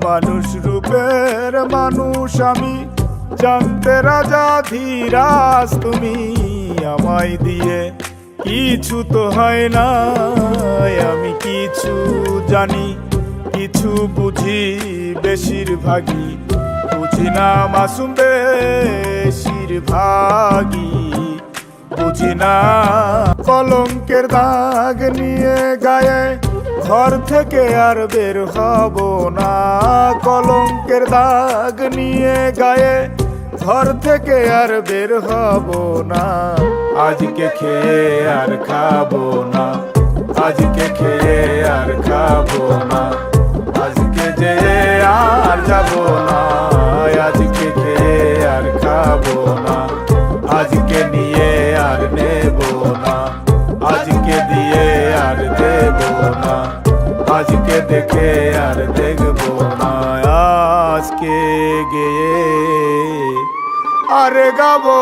মানুষ রূপের মানুষ আমি, জানতে রাজা ধীরাজ তুমি। আমায় দিয়ে কিছু তো হয় না, আমি কিছু জানি কিছু বুঝি, বেশিরভাগই বুঝি না মাসুম বেশিরভাগই বুঝি না। কলঙ্কের দাগ নিয়ে গায়ে ঘর থেকে আর বের হব না, কলঙ্কের দাগ নিয়ে গায়ে ঘর থেকে আর বের হব না। আজকে খেয়ে আর খাবো না, আজকে খেয়ে আর খাবো না, আজকে যে আর যাবো না, আজকে খেয়ে আর খাবো না, আজকে নিয়ে আর নেব না, আজকে দিয়ে আর দেব না, আজকে দেখে আর দেখব না। আজকে গিয়ে আর গাবো